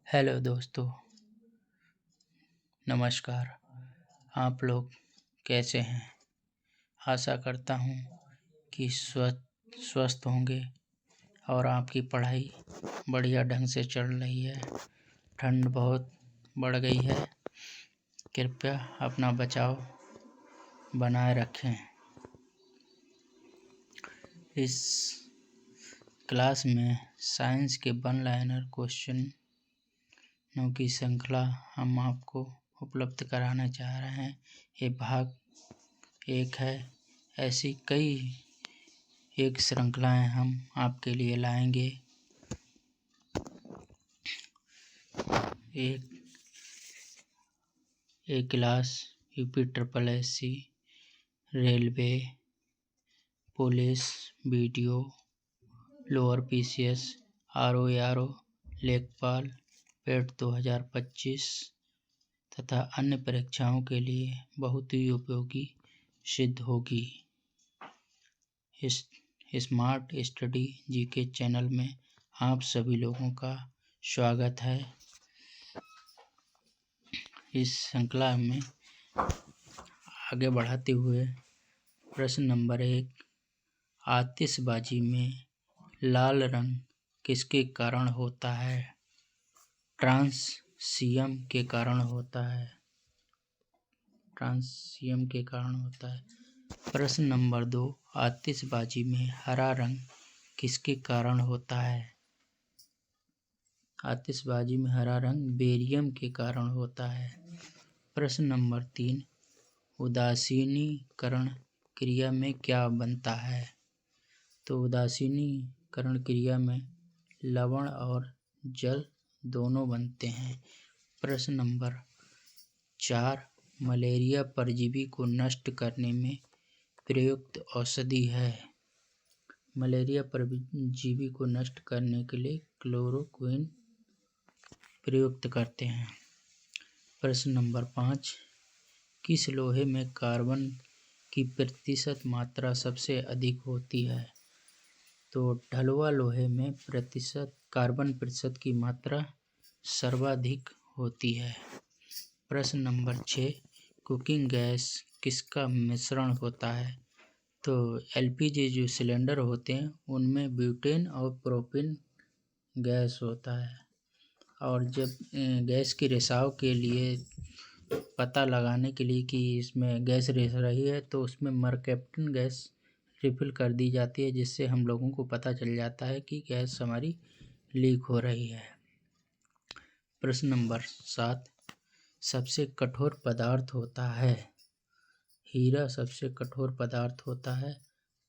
Hello दोस्तों, नमस्कार। आप लोग कैसे हैं? आशा करता हूँ कि स्वस्थ होंगे और आपकी पढ़ाई बढ़िया ढंग से चल रही है। ठंड बहुत बढ़ गई है, कृपया अपना बचाव बनाए रखें। इस क्लास में साइंस के वन लाइनर क्वेश्चनों की श्रृंखला हम आपको उपलब्ध कराना चाह रहे हैं। ये भाग 1 है। ऐसी कई एक श्रृंखलाएं हम आपके लिए लाएंगे। एक class UP triple SC, railway, police, BDO, lower PCS, RO, लेखपाल, पेट 2025 तथा अन्य परीक्षाओं के लिए बहुत ही उपयोगी सिद्ध होगी। इस स्मार्ट स्टडी जीके चैनल में आप सभी लोगों का स्वागत है। इस श्रृंखला में आगे बढ़ाते हुए प्रश्न नंबर 1, आतिशबाजी में लाल रंग किसके कारण होता है? ट्रांसियम के कारण होता है। प्रश्न नंबर 2, आतिशबाजी में हरा रंग किसके कारण होता है? आतिशबाजी में हरा रंग बेरियम के कारण होता है। प्रश्न नंबर 3, उदासीनीकरण क्रिया में क्या बनता है? तो उदासीनीकरण क्रिया में लवण और जल दोनों बनते हैं। प्रश्न नंबर 4, मलेरिया परजीवी को नष्ट करने में प्रयुक्त औषधि है। मलेरिया परजीवी को नष्ट करने के लिए क्लोरोक्विन प्रयुक्त करते हैं। प्रश्न नंबर 5, किस लोहे में कार्बन की प्रतिशत मात्रा सबसे अधिक होती है? तो ढलुआ लोहे में कार्बन प्रतिशत की मात्रा सर्वाधिक होती है। प्रश्न नंबर 6, कुकिंग गैस किसका मिश्रण होता है? तो एलपीजी जो सिलेंडर होते हैं उनमें ब्यूटेन और प्रोपेन गैस होता है। और जब गैस के रिसाव के लिए पता लगाने के लिए कि इसमें गैस रिस रही है तो उसमें मरकैप्टन गैस रिफिल कर दी जाती है, जिससे हम लोगों को पता चल जाता है कि गैस हमारी लीक हो रही है। प्रश्न नंबर 7, सबसे कठोर पदार्थ होता है? हीरा सबसे कठोर पदार्थ होता है।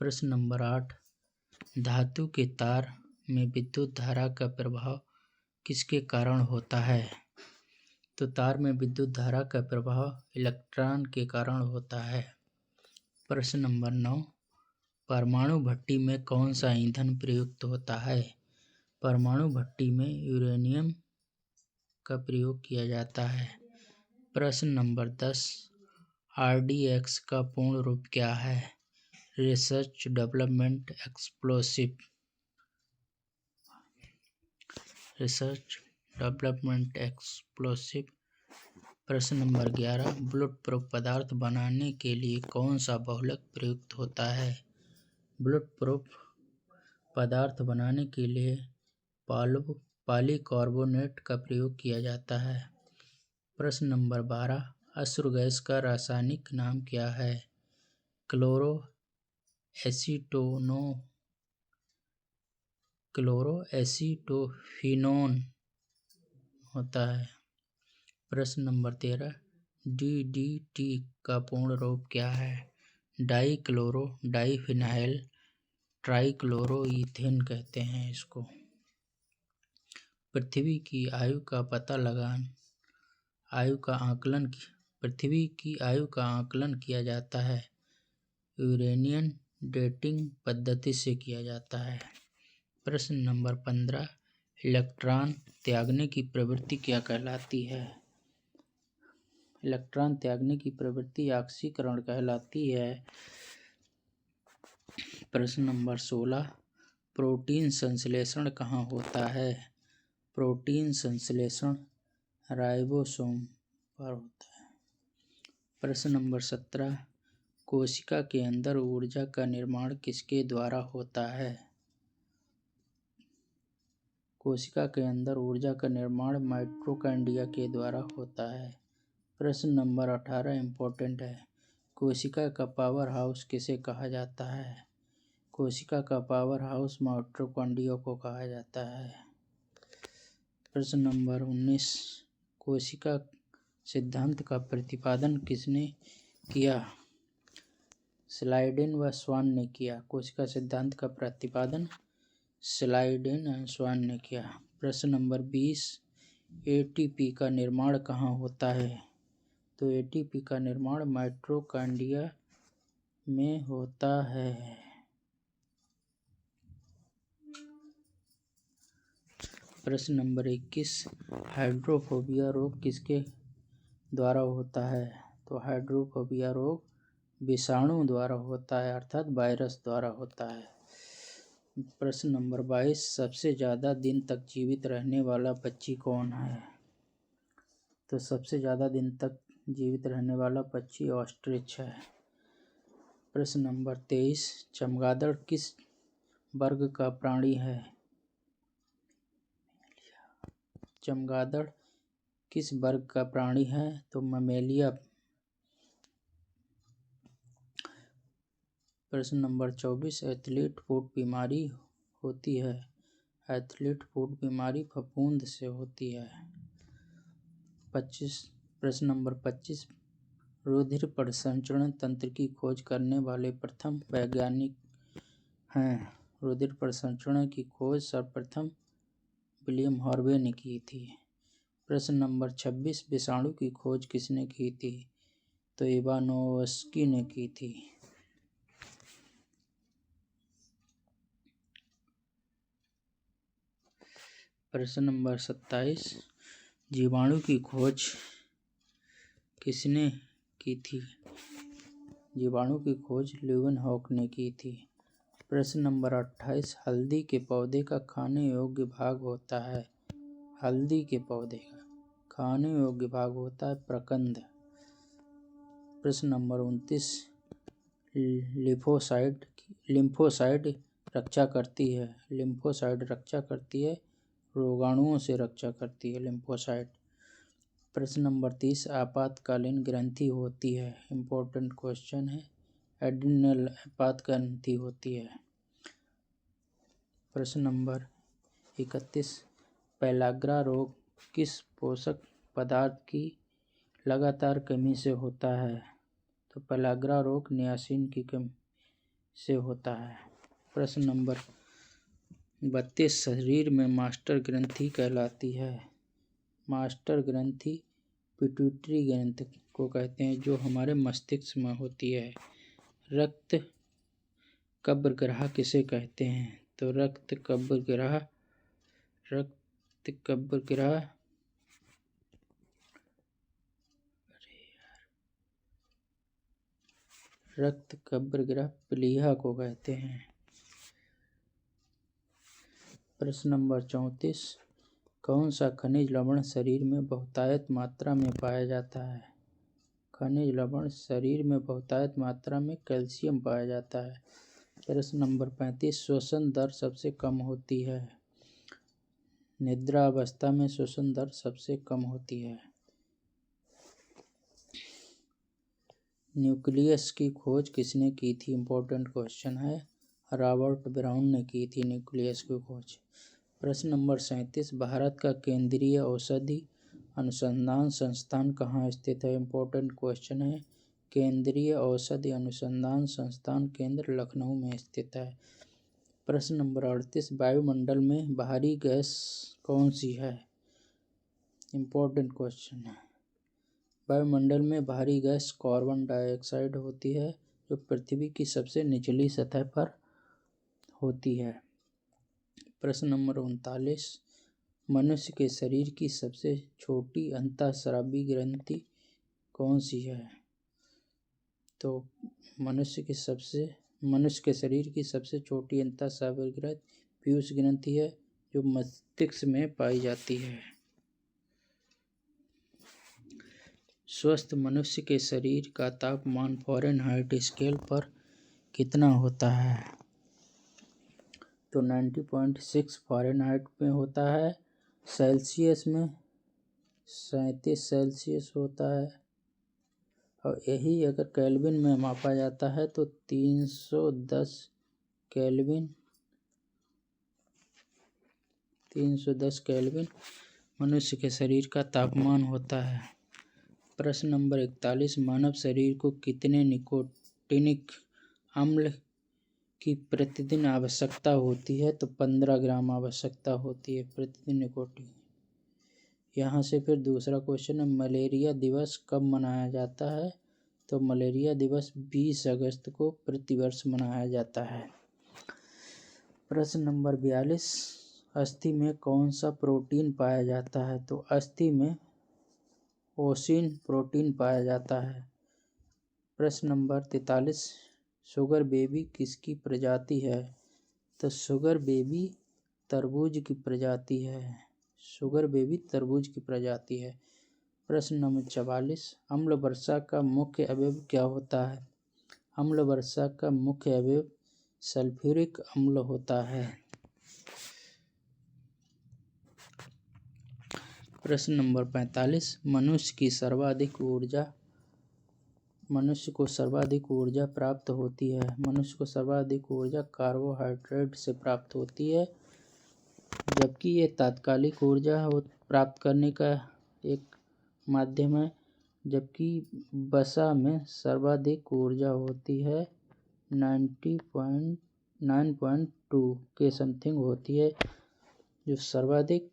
प्रश्न नंबर 8, धातु के तार में विद्युत धारा का प्रभाव किसके कारण होता है? तो तार में विद्युत धारा का प्रभाव इलेक्ट्रॉन के कारण होता है। प्रश्न नंबर 9, परमाणु भट्टी में कौन सा ईंधन प्रयुक्त होता है? परमाणु भट्टी में यूरेनियम का प्रयोग किया जाता है। प्रश्न नंबर 10, आरडीएक्स का पूर्ण रूप क्या है? Research development explosive. प्रश्न नंबर 11, बुलेट प्रूफ पदार्थ बनाने के लिए कौन सा बहुलक प्रयुक्त होता है? बुलेट प्रूफ पदार्थ बनाने के लिए पॉलीकार्बोनेट का प्रयोग किया जाता है। प्रश्न नंबर 12, अश्रु गैस का रासायनिक नाम क्या है? क्लोरोएसिटोफिनोन होता है। प्रश्न नंबर 13, डीडीटी का पूर्ण रूप क्या है? डाइक्लोरो डाइफिनाइल ट्राइक्लोरोईथेन कहते हैं इसको। पृथ्वी की आयु का आकलन किया जाता है। यूरेनियन डेटिंग पद्धति से किया जाता है। प्रश्न नंबर 15, इलेक्ट्रॉन त्यागने की प्रवृत्ति क्या कहलाती है? इलेक्ट्रॉन त्यागने की प्रवृत्ति ऑक्सीकरण कहलाती है। प्रश्न नंबर 16, प्रोटीन संश्लेषण कहाँ होता है? प्रोटीन संश्लेषण राइबोसोम पर होता है। प्रश्न नंबर 17, कोशिका के अंदर ऊर्जा का निर्माण किसके द्वारा होता है? कोशिका के अंदर ऊर्जा का निर्माण माइटोकॉन्ड्रिया के द्वारा होता है। प्रश्न नंबर 18 इम्पोर्टेंट है। कोशिका का पावर हाउस किसे कहा जाता है? कोशिका का पावर हाउस माइटोकॉन्ड्रिया को कहा जाता है। प्रश्न नंबर 19, कोशिका सिद्धांत का प्रतिपादन किसने किया? स्लाइडेन व स्वान ने किया। कोशिका सिद्धांत का प्रतिपादन स्लाइडेन और स्वान ने किया। प्रश्न नंबर 20, एटीपी का निर्माण कहाँ होता है? तो एटीपी का निर्माण माइटोकॉन्ड्रिया में होता है। प्रश्न नंबर 21, हाइड्रोफोबिया रोग किसके द्वारा होता है? तो हाइड्रोफोबिया रोग विषाणु द्वारा होता है, अर्थात वायरस द्वारा होता है। प्रश्न नंबर 22, सबसे ज़्यादा दिन तक जीवित रहने वाला पक्षी कौन है? तो सबसे ज़्यादा दिन तक जीवित रहने वाला पक्षी ऑस्ट्रिच है। प्रश्न नंबर 23, चमगादड़ किस वर्ग का प्राणी है? चमगादड़ किस वर्ग का प्राणी है? तो ममेलिया। प्रश्न नंबर 24, एथलीट फुट बीमारी होती है? एथलीट फुट बीमारी फफूंद से होती है। प्रश्न नंबर 25, रुधिर परिसंचरण तंत्र की खोज करने वाले प्रथम वैज्ञानिक हैं? रुधिर परिसंचरण की खोज सर्वप्रथम विलियम हार्वे ने की थी। प्रश्न नंबर 26, विषाणु की खोज किसने की थी? तो इवानोव्स्की ने की थी। प्रश्न नंबर 27, जीवाणु की खोज किसने की थी? जीवाणु की खोज ल्यूवेनहॉक ने की थी। प्रश्न नंबर 28, हल्दी के पौधे का खाने योग्य भाग होता है? हल्दी के पौधे का खाने योग्य भाग होता है प्रकंद। प्रश्न नंबर 29, लिम्फोसाइट रक्षा करती है? लिम्फोसाइट रक्षा करती है, रोगाणुओं से रक्षा करती है लिम्फोसाइट। प्रश्न नंबर 30, आपातकालीन ग्रंथि होती है? इम्पोर्टेंट क्वेश्चन है। एड्रिनल आपात ग्रंथि होती है। प्रश्न नंबर 31, पेलाग्रा रोग किस पोषक पदार्थ की लगातार कमी से होता है? तो पेलाग्रा रोग नियासिन की कमी से होता है। प्रश्न नंबर 32, शरीर में मास्टर ग्रंथि कहलाती है? मास्टर ग्रंथि पिट्यूटरी ग्रंथि को कहते हैं, जो हमारे मस्तिष्क में होती है। रक्त कब्रग्राह किसे कहते हैं? तो रक्त कब्रग्राह प्लीहा को कहते हैं। प्रश्न नंबर 34, कौन सा खनिज लवण शरीर में बहुतायत मात्रा में पाया जाता है? खनिज लवण शरीर में बहुतायत मात्रा में कैल्शियम पाया जाता है। प्रश्न नंबर 35, श्वसन दर सबसे कम होती है? निद्रा अवस्था में श्वसन दर सबसे कम होती है। न्यूक्लियस की खोज किसने की थी? इम्पोर्टेंट क्वेश्चन है। रॉबर्ट ब्राउन ने की थी न्यूक्लियस की खोज। प्रश्न नंबर 37, भारत का केंद्रीय औषधि अनुसंधान संस्थान कहाँ स्थित है? इम्पोर्टेंट क्वेश्चन है। केंद्रीय औषधि अनुसंधान संस्थान केंद्र लखनऊ में स्थित है। प्रश्न नंबर 38, वायुमंडल में बाहरी गैस कौन सी है? इम्पोर्टेंट क्वेश्चन है। वायुमंडल में बाहरी गैस कार्बन डाइऑक्साइड होती है, जो पृथ्वी की सबसे निचली सतह पर होती है। प्रश्न नंबर 39, मनुष्य के शरीर की सबसे छोटी अंतःस्रावी ग्रंथि कौन सी है? तो मनुष्य के शरीर की सबसे छोटी अंतःस्रावी ग्रंथि पीयूष ग्रंथि है, जो मस्तिष्क में पाई जाती है। स्वस्थ मनुष्य के शरीर का तापमान फ़ारेनहाइट स्केल पर कितना होता है? तो 90.6 फ़ारेनहाइट में होता है। सेल्सियस में 37 सेल्सियस होता है, और यही अगर केल्विन में मापा जाता है तो 310 केल्विन 310 केल्विन मनुष्य के शरीर का तापमान होता है। प्रश्न नंबर 41, मानव शरीर को कितने निकोटिनिक अम्ल की प्रतिदिन आवश्यकता होती है? तो 15 ग्राम आवश्यकता होती है प्रतिदिन निकोटिन। यहाँ से फिर दूसरा क्वेश्चन है, मलेरिया दिवस कब मनाया जाता है? तो मलेरिया दिवस 20 अगस्त को प्रतिवर्ष मनाया जाता है। प्रश्न नंबर 42, अस्थि में कौन सा प्रोटीन पाया जाता है? तो अस्थि में ओसिन प्रोटीन पाया जाता है। प्रश्न नंबर 43, शुगर बेबी किसकी प्रजाति है? तो शुगर बेबी तरबूज की प्रजाति है। शुगर बेबी तरबूज की प्रजाति है। प्रश्न नंबर 44, अम्ल वर्षा का मुख्य अवयव क्या होता है? अम्ल वर्षा का मुख्य अवयव सल्फ्यूरिक अम्ल होता है। प्रश्न नंबर 45, मनुष्य को सर्वाधिक ऊर्जा प्राप्त होती है। मनुष्य को सर्वाधिक ऊर्जा कार्बोहाइड्रेट से प्राप्त होती है, जबकि ये तात्कालिक ऊर्जा प्राप्त करने का एक माध्यम है। जबकि वसा में सर्वाधिक ऊर्जा होती है 9.2 के समथिंग होती है, जो सर्वाधिक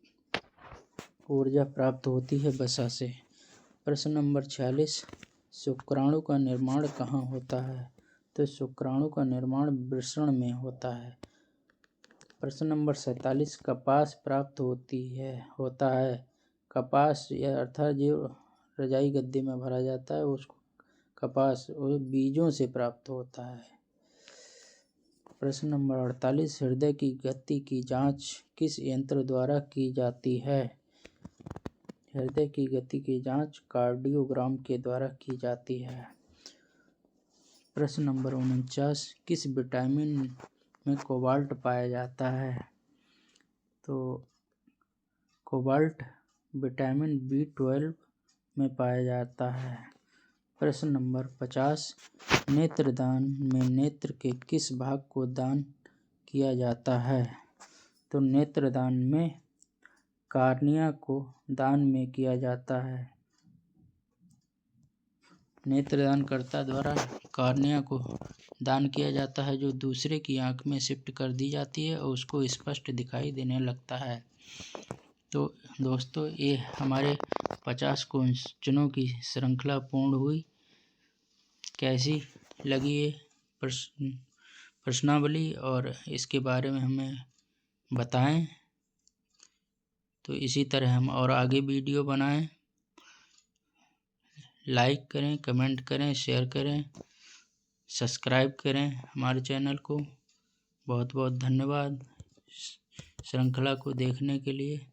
ऊर्जा प्राप्त होती है वसा से। प्रश्न नंबर 46, शुक्राणु का निर्माण कहाँ होता है? तो शुक्राणु का निर्माण वृषण में होता है। प्रश्न नंबर 47, कपास प्राप्त होता है। कपास या अर्थात जो रजाई गद्दे में भरा जाता है उसको कपास बीजों से प्राप्त होता है। प्रश्न नंबर 48, हृदय की गति की जांच किस यंत्र द्वारा की जाती है? हृदय की गति की जांच कार्डियोग्राम के द्वारा की जाती है। प्रश्न नंबर 49, किस विटामिन में कोबाल्ट पाया जाता है? तो कोबाल्ट विटामिन B12 में पाया जाता है। प्रश्न नंबर 50, नेत्रदान में नेत्र के किस भाग को दान किया जाता है? तो नेत्रदान में कार्निया को दान में किया जाता है। नेत्रदानकर्ता द्वारा कार्निया को दान किया जाता है, जो दूसरे की आंख में शिफ्ट कर दी जाती है और उसको स्पष्ट दिखाई देने लगता है। तो दोस्तों, ये हमारे 50 क्वेश्चनों की श्रृंखला पूर्ण हुई। कैसी लगी ये प्रश्नावली और इसके बारे में हमें बताएं। तो इसी तरह हम और आगे वीडियो बनाएं। लाइक करें, कमेंट करें, शेयर करें, सब्सक्राइब करें हमारे चैनल को। बहुत बहुत धन्यवाद श्रृंखला को देखने के लिए।